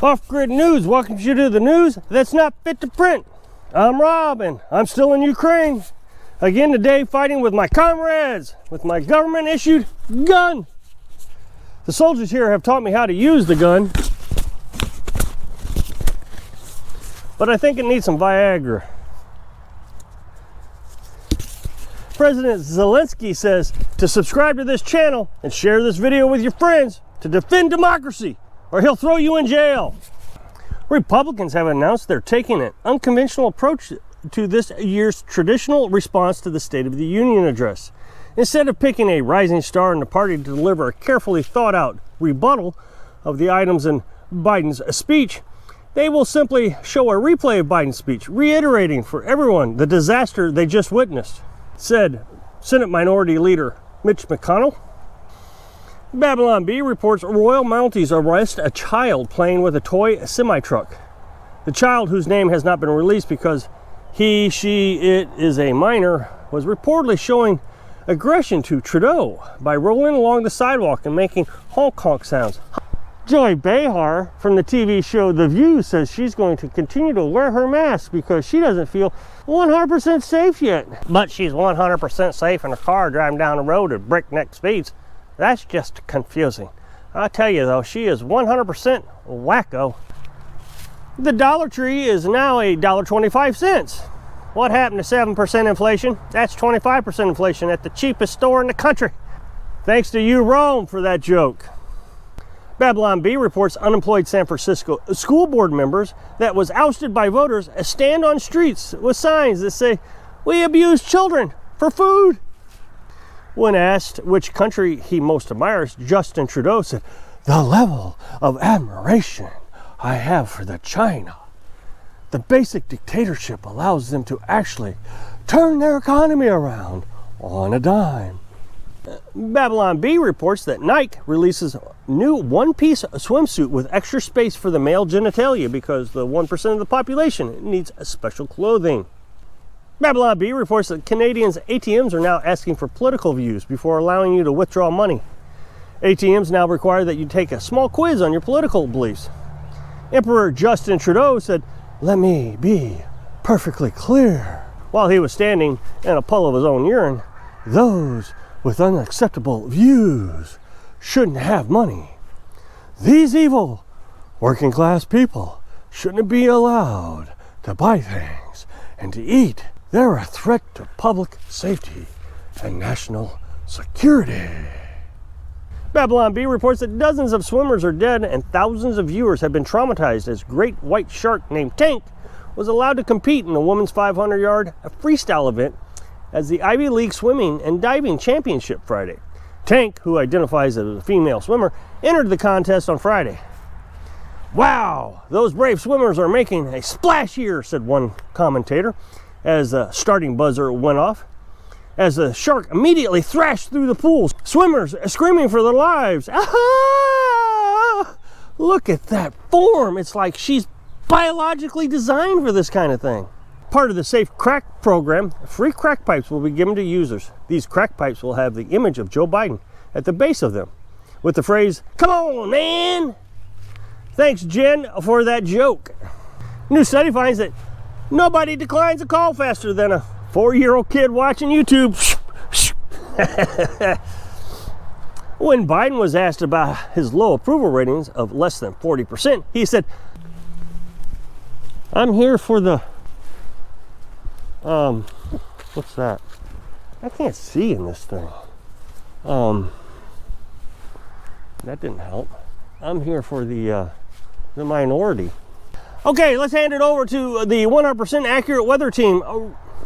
Off-grid news welcomes you to the news that's not fit to print. I'm Rob, and I'm still in Ukraine. Again today, fighting with my comrades, with my government-issued gun. The soldiers here have taught me how to use the gun, but I think it needs some Viagra. President Zelensky says to subscribe to this channel and share this video with your friends to defend democracy, or he'll throw you in jail. Republicans have announced they're taking an unconventional approach to this year's traditional response to the State of the Union address. Instead of picking a rising star in the party to deliver a carefully thought out rebuttal of the items in Biden's speech, they will simply show a replay of Biden's speech, reiterating for everyone the disaster they just witnessed, said Senate Minority Leader Mitch McConnell. Babylon Bee reports Royal Mounties arrest a child playing with a toy semi-truck. The child, whose name has not been released because it is a minor, was reportedly showing aggression to Trudeau by rolling along the sidewalk and making honk-honk sounds. Joy Behar from the TV show The View says she's going to continue to wear her mask because she doesn't feel 100% safe yet. But she's 100% safe in a car driving down the road at breakneck speeds. That's just confusing. I tell you though, she is 100% wacko. The Dollar Tree is now $1.25. What happened to 7% inflation? That's 25% inflation at the cheapest store in the country. Thanks to you, Rome, for that joke. Babylon Bee reports unemployed San Francisco school board members that was ousted by voters stand on streets with signs that say, "We abuse children for food." When asked which country he most admires, Justin Trudeau said, "The level of admiration I have for the China. The basic dictatorship allows them to actually turn their economy around on a dime." Babylon Bee reports that Nike releases new one-piece swimsuit with extra space for the male genitalia because the 1% of the population needs special clothing. Babylon Bee reports that Canadians' ATMs are now asking for political views before allowing you to withdraw money. ATMs now require that you take a small quiz on your political beliefs. Emperor Justin Trudeau said, "Let me be perfectly clear," while he was standing in a puddle of his own urine. "Those with unacceptable views shouldn't have money. These evil working class people shouldn't be allowed to buy things and to eat. They're a threat to public safety and national security." Babylon Bee reports that dozens of swimmers are dead and thousands of viewers have been traumatized as great white shark named Tank was allowed to compete in the women's 500-yard freestyle event as the Ivy League Swimming and Diving Championship Friday. Tank, who identifies as a female swimmer, entered the contest on Friday. "Wow, those brave swimmers are making a splash here," said one commentator as the starting buzzer went off. As the shark immediately thrashed through the pool, swimmers screaming for their lives. "Ah! Look at that form. It's like she's biologically designed for this kind of thing." Part of the Safe Crack program, free crack pipes will be given to users. These crack pipes will have the image of Joe Biden at the base of them, with the phrase, "Come on, man!" Thanks, Jen, for that joke. New study finds that nobody declines a call faster than a 4-year-old kid watching YouTube. When Biden was asked about his low approval ratings of less than 40%, he said, "I'm here for the..." What's that? I can't see in this thing. That didn't help. I'm here for the minority. Okay, let's hand it over to the 100% accurate weather team.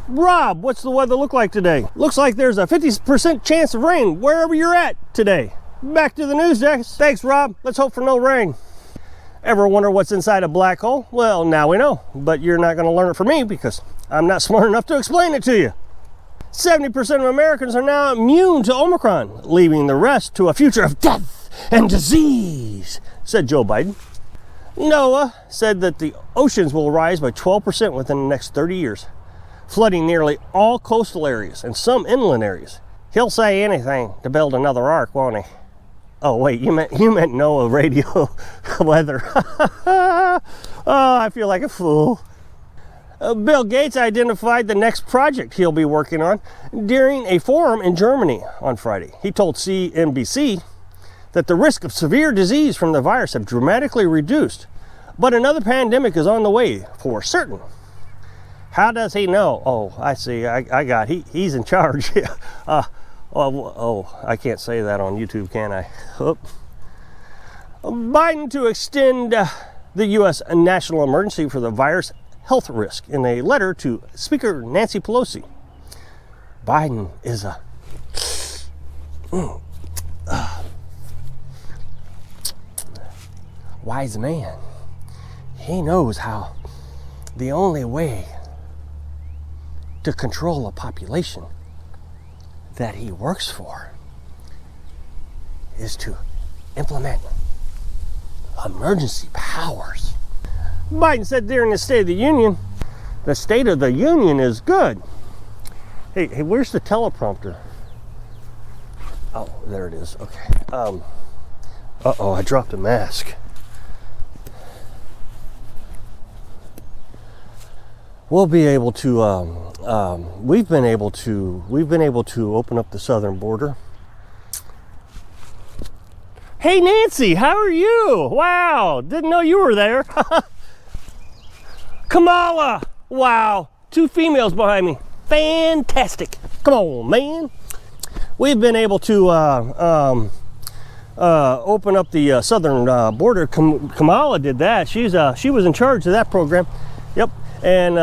Rob, what's the weather look like today? Looks like there's a 50% chance of rain wherever you're at today. Back to the news desk. Thanks, Rob. Let's hope for no rain. Ever wonder what's inside a black hole? Well, now we know, but you're not going to learn it from me because I'm not smart enough to explain it to you. 70% of Americans are now immune to Omicron, leaving the rest to a future of death and disease, said Joe Biden. NOAA said that the oceans will rise by 12% within the next 30 years, flooding nearly all coastal areas and some inland areas. He'll say anything to build another ark, won't he? Oh wait, you meant NOAA radio weather. Oh, I feel like a fool. Bill Gates identified the next project he'll be working on during a forum in Germany on Friday. He told CNBC that the risk of severe disease from the virus have dramatically reduced, but another pandemic is on the way for certain. How does he know? Oh, I see. I got. He's in charge. I can't say that on YouTube, can I? Oh. Biden to extend the U.S. national emergency for the virus health risk in a letter to Speaker Nancy Pelosi. Biden is a wise man. He knows how the only way to control a population that he works for is to implement emergency powers. Biden said during the State of the Union, the State of the Union is good. Hey, where's the teleprompter? Oh, there it is. Okay. Uh-oh, I dropped a mask. We'll be able to. We've been able to open up the southern border. Hey Nancy, how are you? Wow, didn't know you were there. Kamala, wow, 2 females behind me. Fantastic. Come on, man. We've been able to open up the southern border. Kamala did that. She was in charge of that program. Yep. And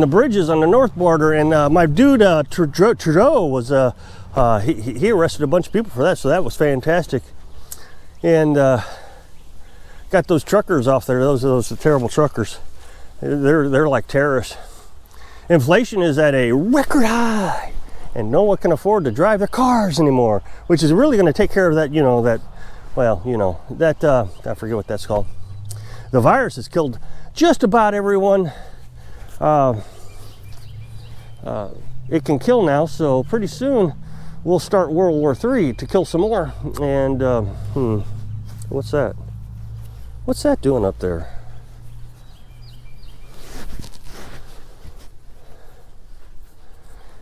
the bridges on the north border. And my dude Trudeau was he arrested a bunch of people for that. So that was fantastic. And got those truckers off there. Those terrible truckers. They're like terrorists. Inflation is at a record high, and no one can afford to drive their cars anymore, which is really going to take care of that. I forget what that's called. The virus has killed just about everyone. It can kill now, so pretty soon we'll start World War III to kill some more. And what's that? What's that doing up there?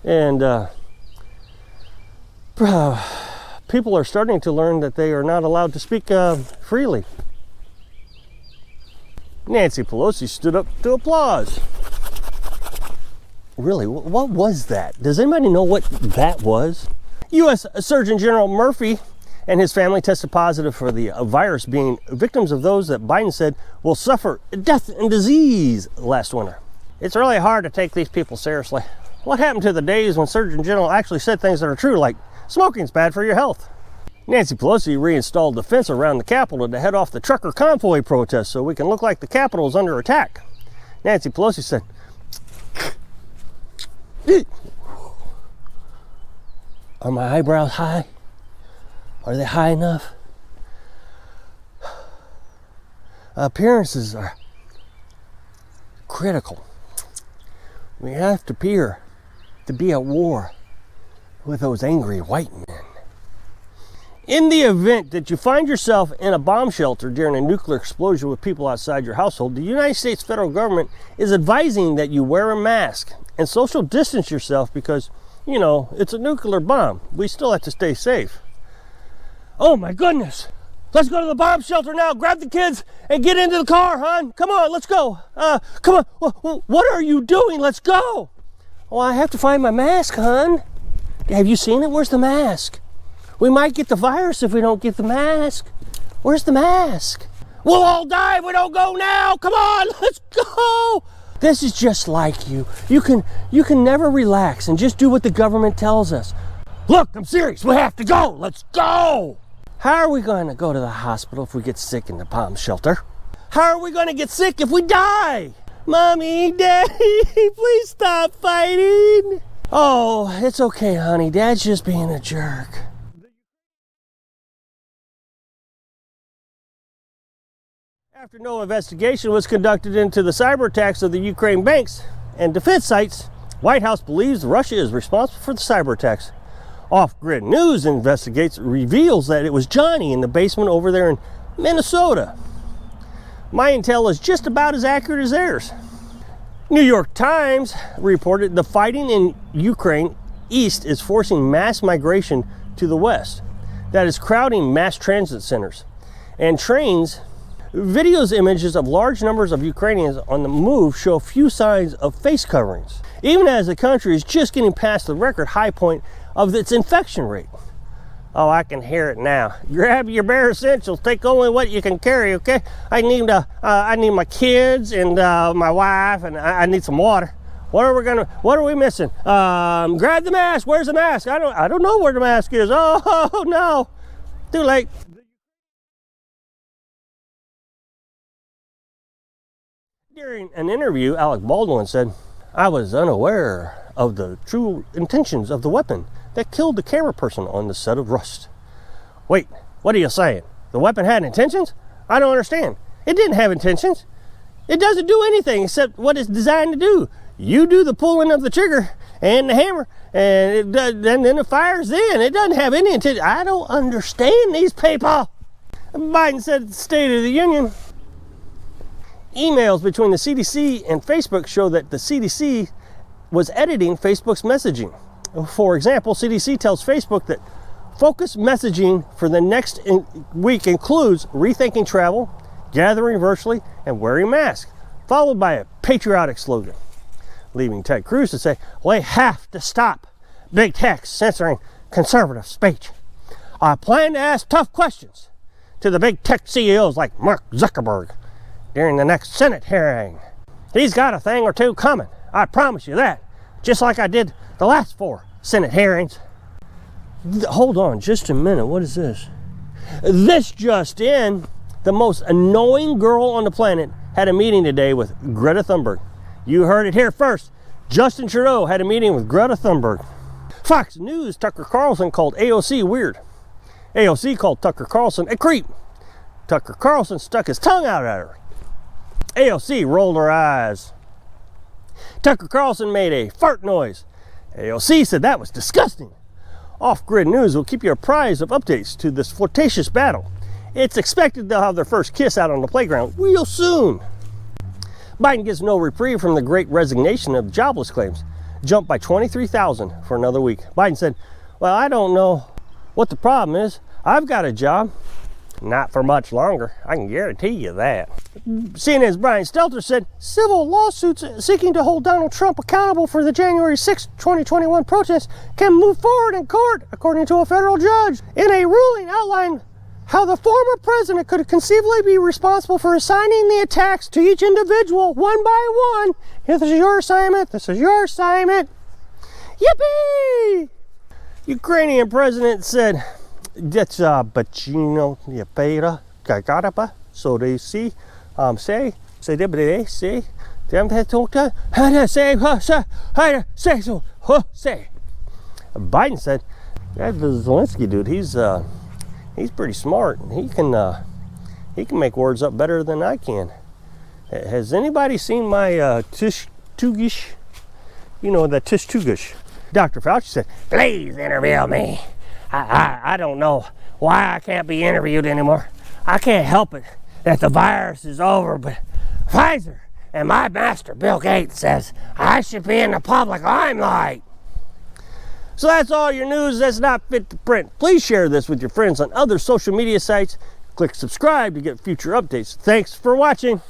And people are starting to learn that they are not allowed to speak freely. Nancy Pelosi stood up to applause. Really, what was that? Does anybody know what that was? U.S. Surgeon General Murphy and his family tested positive for the virus, being victims of those that Biden said will suffer death and disease last winter. It's really hard to take these people seriously. What happened to the days when Surgeon General actually said things that are true, like smoking's bad for your health? Nancy Pelosi reinstalled the fence around the Capitol to head off the trucker convoy protest so we can look like the Capitol is under attack. Nancy Pelosi said, "Are my eyebrows high? Are they high enough? Appearances are critical. We have to appear to be at war with those angry white men." In the event that you find yourself in a bomb shelter during a nuclear explosion with people outside your household, the United States federal government is advising that you wear a mask and social distance yourself because, it's a nuclear bomb. We still have to stay safe. Oh my goodness. Let's go to the bomb shelter now. Grab the kids and get into the car, hon. Come on, let's go. Come on. What are you doing? Let's go. Oh, I have to find my mask, hon. Have you seen it? Where's the mask? We might get the virus if we don't get the mask. Where's the mask? We'll all die if we don't go now. Come on, let's go. This is just like you. You can never relax and just do what the government tells us. Look, I'm serious. We have to go. Let's go. How are we going to go to the hospital if we get sick in the bomb shelter? How are we going to get sick if we die? Mommy, Daddy, please stop fighting. Oh, it's okay, honey. Dad's just being a jerk. After no investigation was conducted into the cyber attacks of the Ukraine banks and defense sites, White House believes Russia is responsible for the cyber attacks. Off-Grid News investigates, reveals that it was Johnny in the basement over there in Minnesota. My intel is just about as accurate as theirs. New York Times reported the fighting in Ukraine east is forcing mass migration to the west. That is crowding mass transit centers and trains. Videos, images of large numbers of Ukrainians on the move show few signs of face coverings, even as the country is just getting past the record high point of its infection rate. Oh, I can hear it now. Grab your bare essentials. Take only what you can carry, okay? I need my kids and my wife, and I need some water. What are we missing? Grab the mask. Where's the mask? I don't know where the mask is. Oh no. Too late. During an interview, Alec Baldwin said, "I was unaware of the true intentions of the weapon that killed the camera person on the set of Rust." Wait, what are you saying? The weapon had intentions? I don't understand. It didn't have intentions. It doesn't do anything except what it's designed to do. You do the pulling of the trigger and the hammer, and then it fires in. It doesn't have any intention. I don't understand these people. Biden said at the State of the Union, emails between the CDC and Facebook show that the CDC was editing Facebook's messaging. For example, CDC tells Facebook that focused messaging for the next week includes rethinking travel, gathering virtually, and wearing masks, followed by a patriotic slogan, leaving Ted Cruz to say, "We have to stop big tech censoring conservative speech. I plan to ask tough questions to the big tech CEOs like Mark Zuckerberg during the next Senate hearing. He's got a thing or two coming, I promise you that, just like I did the last 4 Senate hearings." Hold on just a minute, what is this? This just in, the most annoying girl on the planet had a meeting today with Greta Thunberg. You heard it here first. Justin Trudeau had a meeting with Greta Thunberg. Fox News, Tucker Carlson called AOC weird. AOC called Tucker Carlson a creep. Tucker Carlson stuck his tongue out at her. AOC rolled her eyes. Tucker Carlson made a fart noise. AOC said that was disgusting. Off-Grid News will keep you apprised of updates to this flirtatious battle. It's expected they'll have their first kiss out on the playground real soon. Biden gets no reprieve from the great resignation of jobless claims. Jumped by 23,000 for another week. Biden said, "Well, I don't know what the problem is. I've got a job." Not for much longer, I can guarantee you that. CNN's Brian Stelter said civil lawsuits seeking to hold Donald Trump accountable for the January 6, 2021 protests can move forward in court, according to a federal judge. In a ruling outlined how the former president could conceivably be responsible for assigning the attacks to each individual one by one. This is your assignment. This is your assignment. Yippee! Ukrainian president said, "That's bacino yapera gagaraba so they see say they say them that talk to say so say." Biden said that the Zelensky dude, he's pretty smart. He can make words up better than I can. Has anybody seen my tush tugish? You know, the tush tugish. Dr. Fauci said, "Please interview me. I don't know why I can't be interviewed anymore. I can't help it that the virus is over, but Pfizer and my master, Bill Gates, says I should be in the public limelight." So that's all your news that's not fit to print. Please share this with your friends on other social media sites. Click subscribe to get future updates. Thanks for watching.